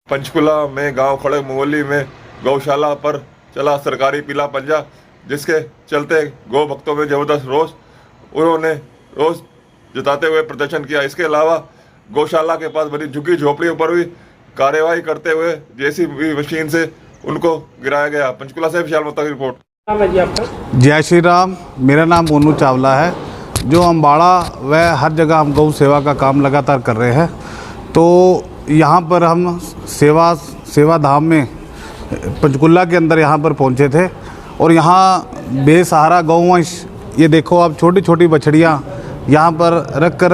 पंचकुला में गांव खड़े मुंगोली में गौशाला पर चला सरकारी पीला पंजा, जिसके चलते गौ भक्तों में जबरदस्त रोष उन्होंने रोष जताते हुए प्रदर्शन किया। इसके अलावा गौशाला के पास बनी झुग्गी झोपड़ियों पर भी कार्यवाही करते हुए जेसीबी मशीन से उनको गिराया गया। पंचकुला से विशाल मोहता की रिपोर्ट। नाम है जी आपका? जय श्री राम। मेरा नाम मोनू चावला है। जो अम्बाड़ा व हर जगह हम गौ सेवा का काम लगातार कर रहे हैं, तो यहाँ पर हम सेवा धाम में पंचकुला के अंदर यहाँ पर पहुँचे थे और यहाँ बेसहारा गौवंश, ये देखो आप, छोटी छोटी बछड़ियाँ यहाँ पर रख कर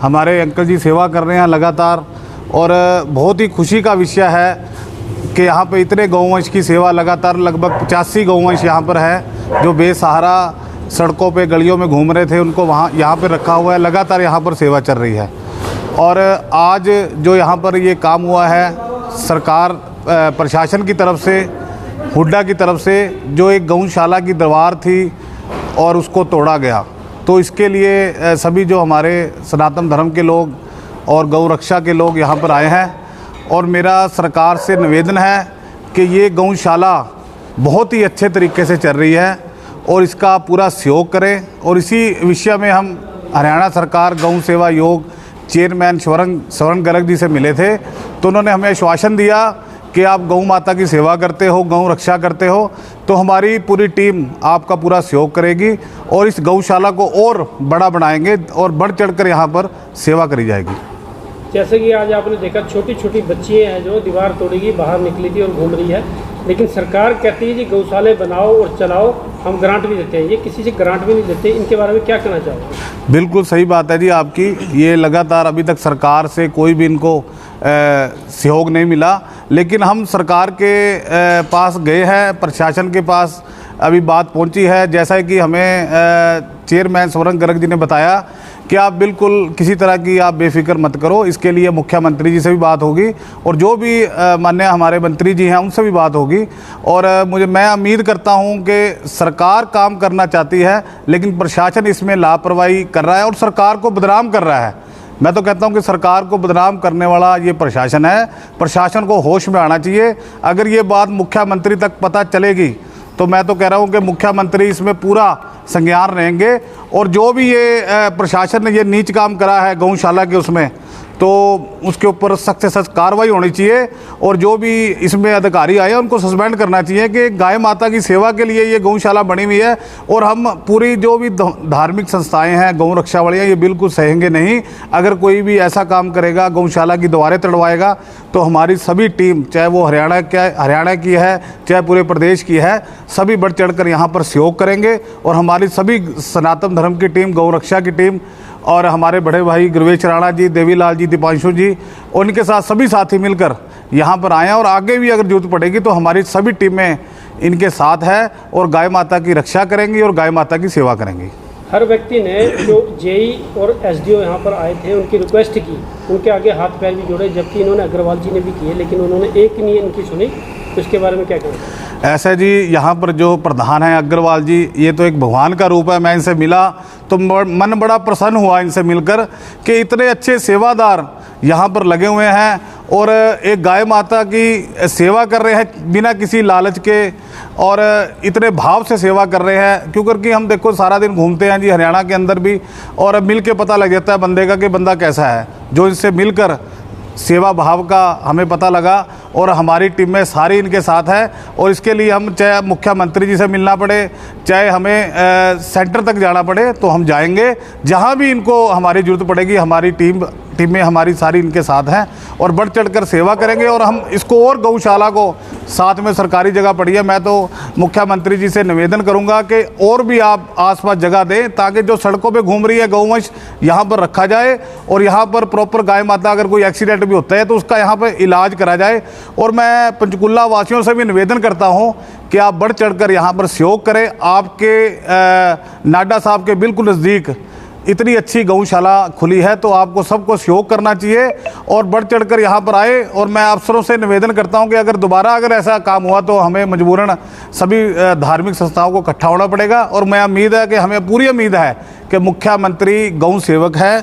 हमारे अंकल जी सेवा कर रहे हैं लगातार। और बहुत ही खुशी का विषय है कि यहाँ पे इतने गौवंश की सेवा लगातार, लगभग 85 गौवंश यहाँ पर है जो बेसहारा सड़कों पे गलियों में घूम रहे थे, उनको वहाँ यहाँ पे रखा हुआ है। लगातार यहाँ पर सेवा चल रही है। और आज जो यहाँ पर ये काम हुआ है, सरकार प्रशासन की तरफ से, हुड्डा की तरफ से, जो एक गौशाला की दीवार थी और उसको तोड़ा गया, तो इसके लिए सभी जो हमारे सनातन धर्म के लोग और गौ रक्षा के लोग यहाँ पर आए हैं। और मेरा सरकार से निवेदन है कि ये गौशाला बहुत ही अच्छे तरीके से चल रही है और इसका पूरा सहयोग करें। और इसी विषय में हम हरियाणा सरकार गौ सेवा योग चेयरमैन स्वर्ण गर्ग जी से मिले थे, तो उन्होंने हमें आश्वासन दिया कि आप गौ माता की सेवा करते हो, गौ रक्षा करते हो, तो हमारी पूरी टीम आपका पूरा सहयोग करेगी और इस गौशाला को और बड़ा बनाएंगे और बढ़ चढ़कर यहाँ पर सेवा करी जाएगी। जैसे कि आज आपने देखा, छोटी छोटी बच्चियाँ हैं जो दीवार तोड़ेगी बाहर निकली थी और घूम रही है, लेकिन सरकार कहती है जी गौशाले बनाओ और चलाओ, हम ग्रांट भी देते हैं। ये किसी से ग्रांट भी नहीं देते, इनके बारे में क्या कहना चाहोगे? बिल्कुल सही बात है जी आपकी। ये लगातार अभी तक सरकार से कोई भी इनको सहयोग नहीं मिला, लेकिन हम सरकार के पास गए हैं, प्रशासन के पास अभी बात पहुंची है। जैसा कि हमें चेयरमैन स्वर्ण गर्ग जी ने बताया कि आप बिल्कुल किसी तरह की आप बेफिक्र मत करो, इसके लिए मुख्यमंत्री जी से भी बात होगी और जो भी माननीय हमारे मंत्री जी हैं उनसे भी बात होगी। और मैं उम्मीद करता हूं कि सरकार काम करना चाहती है, लेकिन प्रशासन इसमें लापरवाही कर रहा है और सरकार को बदनाम कर रहा है। मैं तो कहता हूं कि सरकार को बदनाम करने वाला ये प्रशासन है। प्रशासन को होश में आना चाहिए। अगर ये बात मुख्यमंत्री तक पता चलेगी तो मैं तो कह रहा हूं कि मुख्यमंत्री इसमें पूरा संज्ञान रहेंगे और जो भी ये प्रशासन ने ये नीच काम करा है गौशाला के उसमें, तो उसके ऊपर सख्त से सख्त कार्रवाई होनी चाहिए। और जो भी इसमें अधिकारी आए उनको सस्पेंड करना चाहिए कि गाय माता की सेवा के लिए ये गौशाला बनी हुई है। और हम पूरी जो भी धार्मिक संस्थाएं हैं गौ रक्षा वाली, ये बिल्कुल सहेंगे नहीं। अगर कोई भी ऐसा काम करेगा, गौशाला की दीवारें तोड़वाएगा, तो हमारी सभी टीम, चाहे वो हरियाणा की है, चाहे पूरे प्रदेश की है, सभी बढ़ चढ़ कर यहाँ पर सहयोग करेंगे। और हमारी सभी सनातन धर्म की टीम, गौ रक्षा की टीम और हमारे बड़े भाई गुरवेश राणा जी, देवीलाल जी, दीपांशु जी, उनके साथ सभी साथी मिलकर यहाँ पर आए हैं। और आगे भी अगर जरूरत पड़ेगी तो हमारी सभी टीमें इनके साथ है और गाय माता की रक्षा करेंगी और गाय माता की सेवा करेंगी। हर व्यक्ति ने, जो जेई और एसडीओ यहाँ पर आए थे, उनकी रिक्वेस्ट की, उनके आगे हाथ पैर भी जोड़े, जबकि इन्होंने अग्रवाल जी ने भी किए, लेकिन उन्होंने एक नहीं इनकी सुनी। तो इसके बारे में क्या कहें? ऐसा जी, यहाँ पर जो प्रधान हैं अग्रवाल जी, ये तो एक भगवान का रूप है। मैं इनसे मिला तो मन बड़ा प्रसन्न हुआ इनसे मिलकर कि इतने अच्छे सेवादार यहाँ पर लगे हुए हैं और एक गाय माता की सेवा कर रहे हैं बिना किसी लालच के, और इतने भाव से सेवा कर रहे हैं। क्योंकि हम देखो सारा दिन घूमते हैं जी हरियाणा के अंदर भी, और मिल के पता लग जाता है बंदे का कि बंदा कैसा है। जो इनसे मिलकर सेवा भाव का हमें पता लगा और हमारी टीम में सारी इनके साथ है। और इसके लिए हम चाहे मुख्यमंत्री जी से मिलना पड़े, चाहे हमें सेंटर तक जाना पड़े, तो हम जाएंगे। जहां भी इनको हमारी ज़रूरत पड़ेगी, हमारी टीमें हमारी सारी इनके साथ हैं और बढ़ चढ़कर सेवा करेंगे। और हम इसको और गौशाला को साथ में सरकारी जगह पड़ी है, मैं तो मुख्यमंत्री जी से निवेदन करूंगा कि और भी आप आसपास जगह दें, ताकि जो सड़कों पे घूम रही है गौवंश यहाँ पर रखा जाए और यहाँ पर प्रॉपर गाय माता, अगर कोई एक्सीडेंट भी होता है तो उसका यहाँ पर इलाज करा जाए। और मैं पंचकुला वासियों से भी निवेदन करता हूँ कि आप बढ़ चढ़कर यहाँ पर सहयोग करें। आपके नाडा साहब के बिल्कुल नज़दीक इतनी अच्छी गौशाला खुली है, तो आपको सबको सहयोग करना चाहिए और बढ़ चढ़कर यहाँ पर आए। और मैं अफसरों से निवेदन करता हूँ कि अगर दोबारा ऐसा काम हुआ तो हमें मजबूरन सभी धार्मिक संस्थाओं को इकट्ठा होना पड़ेगा। और मैं उम्मीद है कि हमें पूरी उम्मीद है कि मुख्यमंत्री गौ सेवक है,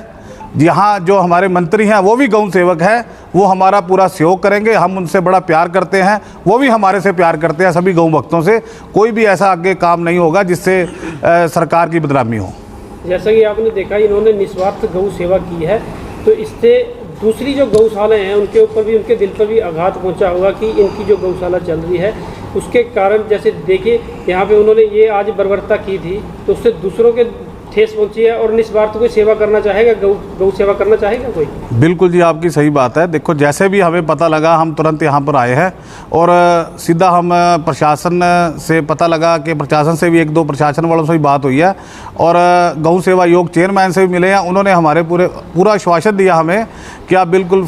यहाँ जो हमारे मंत्री हैं वो भी गौ सेवक हैं, वो हमारा पूरा सहयोग करेंगे। हम उनसे बड़ा प्यार करते हैं, वो भी हमारे से प्यार करते हैं। सभी गौ भक्तों से कोई भी ऐसा आगे काम नहीं होगा जिससे सरकार की बदनामी हो। जैसा कि आपने देखा, इन्होंने निस्वार्थ गौ सेवा की है, तो इससे दूसरी जो गौशालाएं हैं उनके ऊपर भी, उनके दिल पर भी आघात पहुंचा होगा कि इनकी जो गौशाला चल रही है उसके कारण, जैसे देखिए यहाँ पे उन्होंने ये आज बर्बरता की थी तो उससे दूसरों के ठेस पहुंची है। और निस्वार्थ कोई सेवा करना चाहेगा, गौ सेवा करना चाहेगा कोई? बिल्कुल जी, आपकी सही बात है। देखो, जैसे भी हमें पता लगा हम तुरंत यहाँ पर आए हैं और सीधा हम प्रशासन से पता लगा कि प्रशासन से भी 1-2 प्रशासन वालों से भी बात हुई है और गौ सेवा योग चेयरमैन से भी मिले हैं। उन्होंने हमारे पूरा आश्वासन दिया हमें कि आप बिल्कुल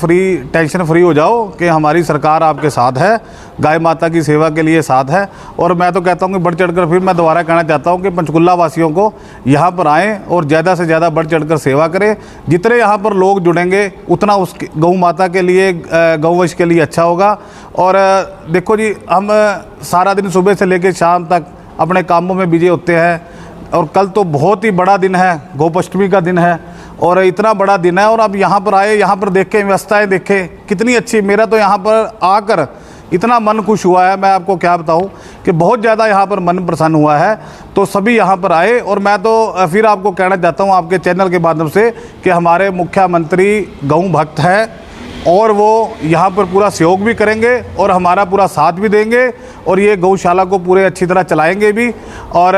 टेंशन फ्री हो जाओ कि हमारी सरकार आपके साथ है, गाय माता की सेवा के लिए साथ है। और मैं तो कहता हूँ कि बढ़ चढ़कर फिर मैं दोबारा कहना चाहता हूँ कि पंचकुला वासियों को यहाँ पर आएँ और ज़्यादा से ज़्यादा बढ़ चढ़कर सेवा करें। जितने यहाँ पर लोग जुड़ेंगे उतना उस गौ माता के लिए, गौवंश के लिए अच्छा होगा। और देखो जी, हम सारा दिन सुबह से लेकर शाम तक अपने कामों में बिजी होते हैं और कल तो बहुत ही बड़ा दिन है, गोपाष्टमी का दिन है और इतना बड़ा दिन है। और अब यहाँ पर आए, यहाँ पर देखें, व्यवस्थाएं देखें कितनी अच्छी। मेरा तो यहाँ पर आकर इतना मन खुश हुआ है, मैं आपको क्या बताऊँ कि बहुत ज़्यादा यहाँ पर मन प्रसन्न हुआ है। तो सभी यहाँ पर आए और मैं तो फिर आपको कहना चाहता हूँ आपके चैनल के माध्यम से कि हमारे मुख्यमंत्री गौ भक्त हैं और वो यहाँ पर पूरा सहयोग भी करेंगे और हमारा पूरा साथ भी देंगे और ये गौशाला को पूरे अच्छी तरह चलाएंगे भी और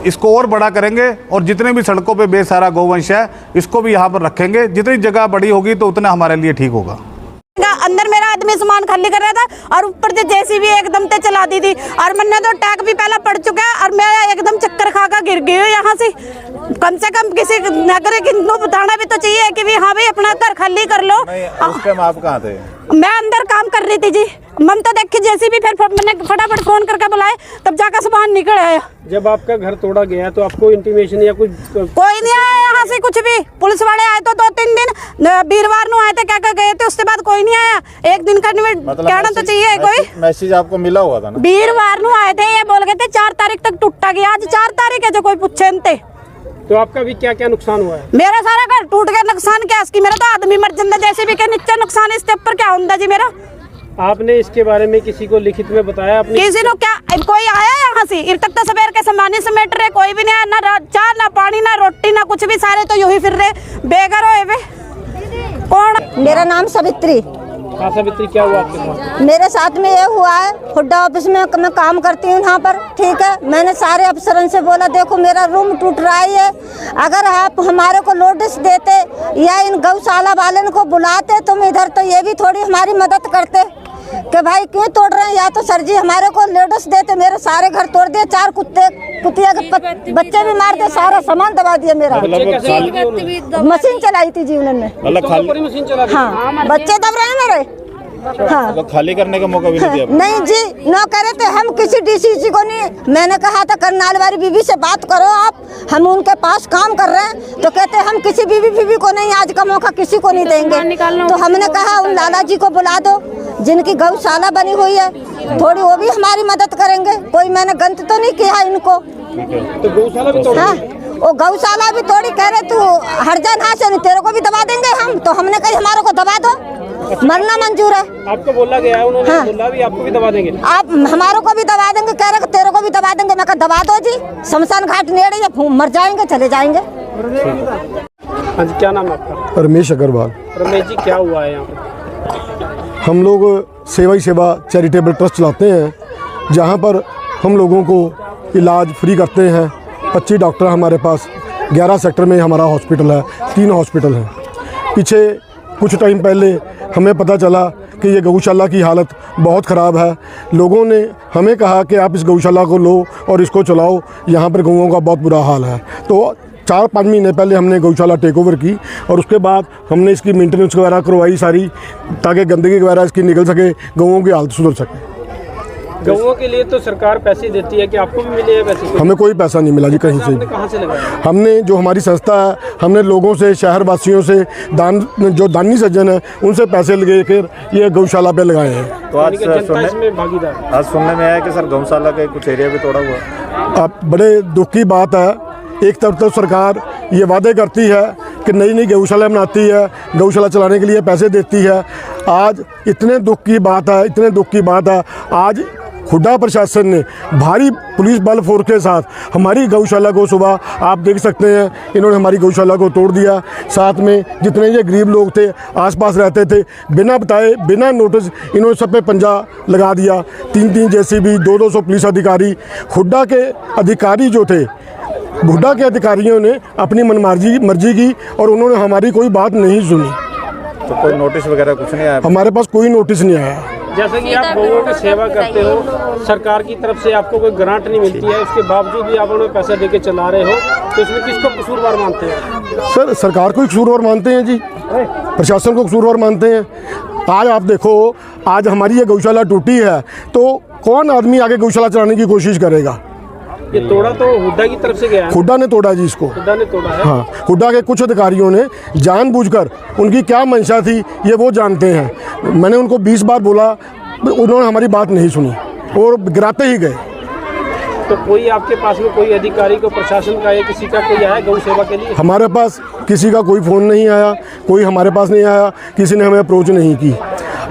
इसको और बड़ा करेंगे। और जितने भी सड़कों पे बेसहारा गौवंश है इसको भी यहाँ पर रखेंगे। जितनी जगह बड़ी होगी तो उतना हमारे लिए ठीक होगा। अंदर मेरा आदमी सामान खाली कर रहा था और ऊपर से जेसीबी एकदम से चला दी थी और मैंने तो टैग भी पहला पड़ चुका है और मैं एकदम चक्कर खा गिर गई हूँ यहाँ से। कम से कम किसी नागरिक को बताना भी तो चाहिए कि भी हाँ भाई अपना घर खाली कर लो। उस टाइम आप कहाँ थे? मैं अंदर काम कर रही थी जी। मन तो देखी जेसीबी, फिर मैंने फटाफट फोन करके बुलाए, तब जाकर सामान निकल आया। जब आपका घर तोड़ा गया तो आपको इंटीमेशन या कुछ? कोई नहीं आया यहाँ से, कुछ भी। पुलिस वाले आए तो 2-3 दिन, वीरवार को आए थे, क्या गए थे, उसके बाद कोई नहीं आया। एक दिन का कहना तो चाहिए कोई। मैसेज आपको मिला हुआ था ना? वीरवार को आए थे, ये बोल गए थे 4 तारीख तक टूटा गया। आज 4 तारीख है जो कोई पूछे थे। तो आपका भी क्या क्या नुकसान हुआ है? मेरा सारा घर टूट गया। नुकसान क्या इसकी, मेरा तो आदमी मर जाता जैसे भी के नीचे नुकसान, इसके ऊपर क्या होता जी मेरा? आपने इसके बारे में किसी को लिखित में बताया? अपने किसी ने क्या, कोई आया यहाँ से? इर तक तो सवेर के सामान्य समेट रहे, कोई भी नहीं आया। ना चाय, ना पानी, ना रोटी, ना कुछ भी। सारे तो यूं ही फिर रहे बेघर होए वे। कौन? मेरा नाम सवित्री। हाँ सावित्री, क्या हुआ आपके साथ? मेरे साथ में ये हुआ है, हुड्डा ऑफिस में मैं काम करती हूँ यहाँ पर, ठीक है। मैंने सारे अफसरों से बोला देखो मेरा रूम टूट रहा है, अगर आप हमारे को नोटिस देते या इन गौशाला वाले को बुलाते तुम इधर, तो ये भी थोड़ी हमारी मदद करते कि भाई क्यों तोड़ रहे हैं। या तो सर जी हमारे को नोटिस देते। मेरे सारे घर तोड़ दिए, 4 कुतिया के बच्चे भी मार दिए, सारा सामान दबा दिया मेरा। मशीन चलाई थी जी उन्होंने, मशीन चला दी? हाँ, बच्चे दब रहे हैं मेरे। हाँ, तो खाली करने का मौका भी नहीं दिया? नहीं जी, न करे थे। हम किसी डीसीसी को नहीं, मैंने कहा था करनाल वाली बीबी से बात करो आप, हम उनके पास काम कर रहे हैं। तो कहते हम किसी बीबी को नहीं, आज का मौका किसी को नहीं देंगे। तो हमने कहा उन लाला जी को बुला दो जिनकी गौशाला बनी हुई है, थोड़ी वो भी हमारी मदद करेंगे। कोई मैंने गलत तो नहीं किया इनको। तो गौशाला भी तोड़? हाँ, वो गौशाला भी तोड़ी। कह रहे तू हट जा यहाँ से, तेरे को भी दबा देंगे हम। तो हमने कही हमारे को दबा दो, मरना मंजूर है। आपको बोला गया है उन्होंने? हाँ। बोला भी आपको भी दबा देंगे? आप हमारे को भी दबा देंगे, कह रहे तेरे को भी दबा देंगे। मैं कहा दबा दो जी, शमशान घाट नेड़े या मर जाएंगे, चले जाएंगे। हाँ जी, क्या नाम है आपका? रमेश अग्रवाल। रमेश जी, क्या हुआ है यहाँ पे? हम लोग सेवा ही सेवा चैरिटेबल ट्रस्ट चलाते हैं, जहाँ पर हम लोगों को इलाज फ्री करते हैं। 25 डॉक्टर हमारे पास, 11 सेक्टर में हमारा हॉस्पिटल है, 3 हॉस्पिटल हैं। पीछे कुछ टाइम पहले हमें पता चला कि ये गौशाला की हालत बहुत ख़राब है। लोगों ने हमें कहा कि आप इस गौशाला को लो और इसको चलाओ, यहाँ पर गौओं का बहुत बुरा हाल है। तो 4-5 महीने पहले हमने गौशाला टेक ओवर की और उसके बाद हमने इसकी मेंटेनेंस वगैरह करवाई सारी, ताकि गंदगी वगैरह इसकी निकल सके, गौओं की हालत सुधर सके। गौओं के लिए तो सरकार पैसे देती है, कि आपको भी मिले हैं पैसे? हमें कोई पैसा नहीं मिला जी कहीं से। कहाँ से लगाया? हमने जो हमारी संस्था है, हमने लोगों से, शहर वासियों से, जो दानी सज्जन है उनसे पैसे लेकर ये गौशाला पे लगाए हैं। तो आज सुनने में आया कि सर गौशाला का कुछ एरिया भी तोड़ा हुआ। अब बड़े दुख की बात है, एक तरफ तो सरकार ये वादे करती है कि कि नई नई गौशाला बनाती है, गौशाला चलाने के लिए पैसे देती है। आज इतने दुख की बात है, आज हुड्डा प्रशासन ने भारी पुलिस बल फोर्स के साथ हमारी गौशाला को, सुबह आप देख सकते हैं इन्होंने हमारी गौशाला को तोड़ दिया। साथ में जितने ये गरीब लोग थे, आसपास रहते थे, बिना बताए बिना नोटिस इन्होंने सब पे पंजा लगा दिया। 3-3 जेसीबी, 200 पुलिस अधिकारी, हुड्डा के अधिकारी जो थे, हुड्डा के अधिकारियों ने अपनी मर्जी की और उन्होंने हमारी कोई बात नहीं सुनी। तो कोई नोटिस वगैरह कुछ नहीं आया? हमारे पास कोई नोटिस नहीं आया। जैसे कि आप लोगों की सेवा करते हो, सरकार की तरफ से आपको कोई ग्रांट नहीं मिलती है, उसके बावजूद भी आप उन्हें पैसा देके चला रहे हो, तो इसमें किसको कसूरवार मानते हैं? सर, सरकार को कसूरवार मानते हैं जी, प्रशासन को कसूरवार मानते हैं। आज आप देखो, आज हमारी ये गौशाला टूटी है तो कौन आदमी आगे गौशाला चलाने की कोशिश करेगा? ये तोड़ा तो हुड्डा की तरफ से गया है। हुड्डा ने तोड़ा जी इसको, हुड्डा ने तोड़ा है। हाँ, हुड्डा के कुछ अधिकारियों ने जानबूझकर, उनकी क्या मंशा थी ये वो जानते हैं। मैंने उनको 20 बार बोला, उन्होंने हमारी बात नहीं सुनी और गिराते ही गए। तो कोई आपके पास में कोई अधिकारी को, प्रशासन का या किसी का कोई आया गौ सेवा के लिए? हमारे पास किसी का कोई फ़ोन नहीं आया, कोई हमारे पास नहीं आया, किसी ने हमें अप्रोच नहीं की।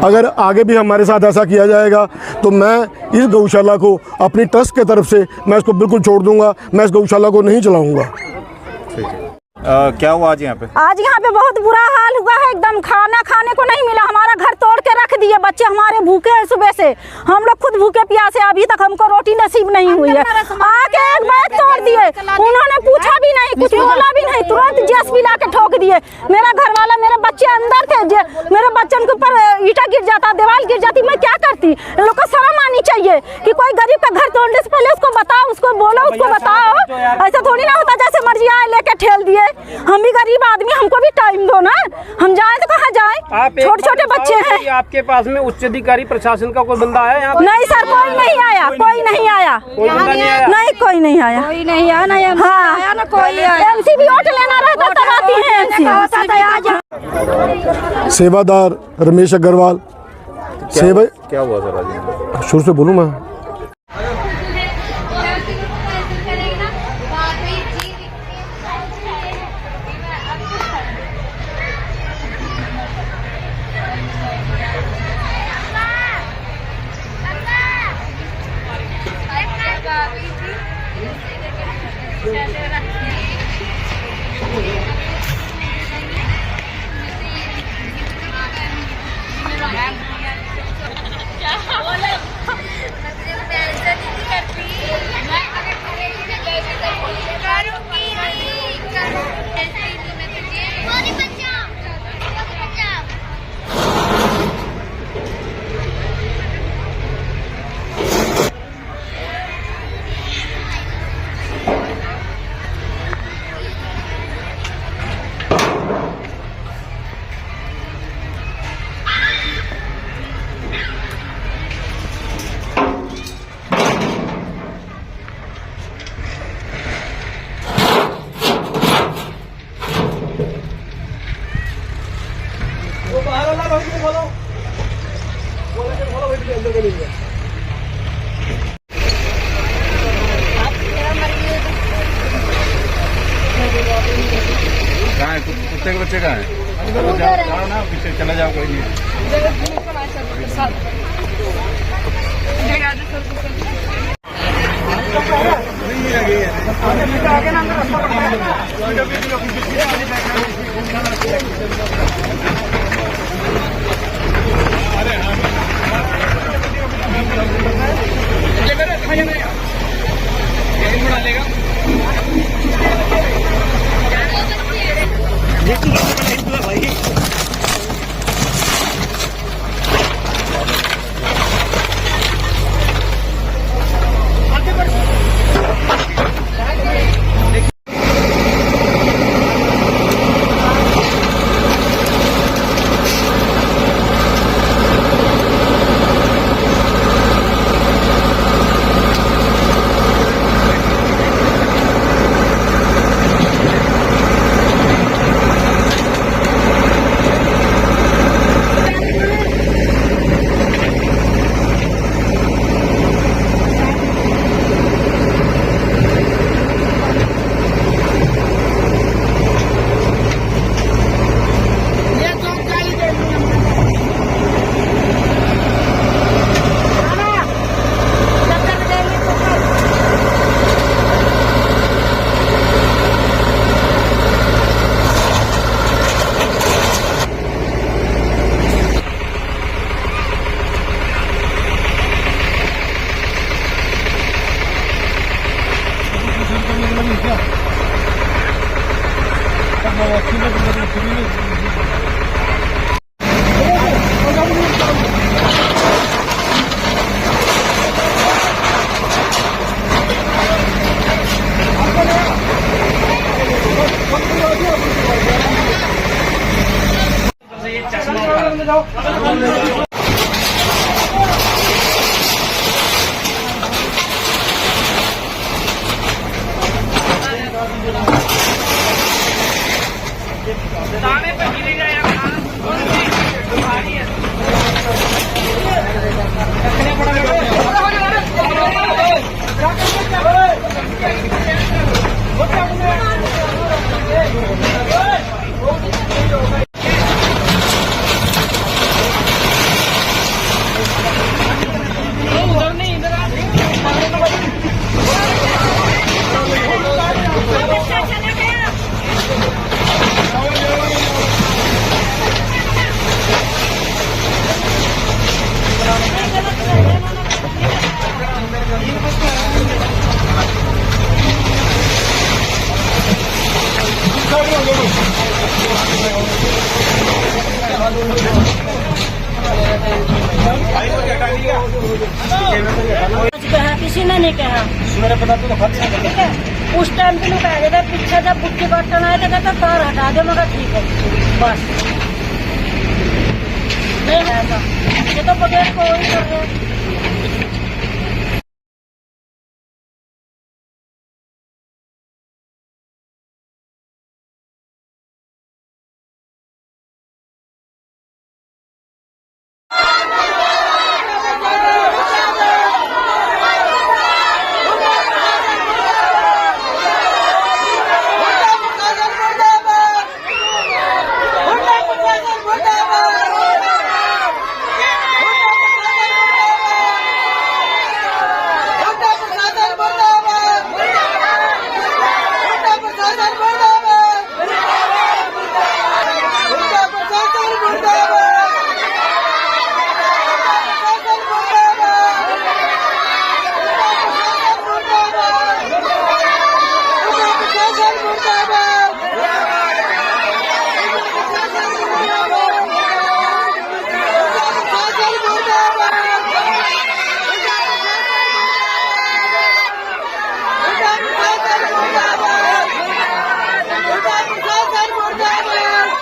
अगर आगे भी हमारे साथ ऐसा किया जाएगा तो मैं इस गौशाला को अपनी ट्रस्ट के तरफ से मैं इसको बिल्कुल छोड़ दूंगा, मैं इस गौशाला को नहीं चलाऊंगा। ठीक है। क्या हुआ आज यहाँ पे? आज यहाँ पे बहुत बुरा हाल हुआ है, एकदम खाना खाने को नहीं मिला। हमारा घर तोड़ के रख दिए, बच्चे हमारे भूखे हैं सुबह से, हम लोग खुद भूखे प्यासे, अभी तक हमको रोटी नसीब नहीं हुई है। आके एक बैग तोड़ दिए, उन्होंने पूछा भी नहीं, कुछ बोला भी नहीं, तुरंत जेसीबी ला के ठोक दिए। मेरा घर वाला, मेरे बच्चे अंदर थे, मेरे बच्चन के ऊपर ईटा गिर जाता, दीवार गिर जाती, मैं क्या करती? इन लोग को शर्म आनी चाहिए कि कोई गरीब का घर तोड़ने से पहले उसको बताओ, उसको बोलो, उसको बताओ। ऐसा थोड़ी ना होता जैसे मर्जी आए लेके ठेल दिए। हम भी गरीब आदमी, हमको भी टाइम दो ना, हम जाएं तो कहाँ जाएं? छोटे छोटे बच्चे हैं। आपके पास में उच्च अधिकारी प्रशासन का कोई बंदा आया यहाँ? नहीं सर, कोई नहीं आया, कोई नहीं आया, कोई बंदा नहीं आया? नहीं, कोई नहीं आया, कोई नहीं आया ना। हाँ, ना कोई आया। एमसी भी वोट लेना रहता तब आती है एमसी। सेवादार रमेश अग्रवाल। सेवा क्या हुआ सर आज? शुरू से बोलूँ मैं? कहाँ है कुत्ते के बच्चे? कहाँ है? जाओ ना, पीछे चला जाओ, कोई नहीं। कहा किसी ने नहीं कहा मेरे पता तो ठीक है। उस टाइम पे लोग कह रहे पीछे जब बुक्की बटन आए थे कहता तार हटा दो, मगर ठीक है बस नहीं है ये तो बगैर कोई कर रहे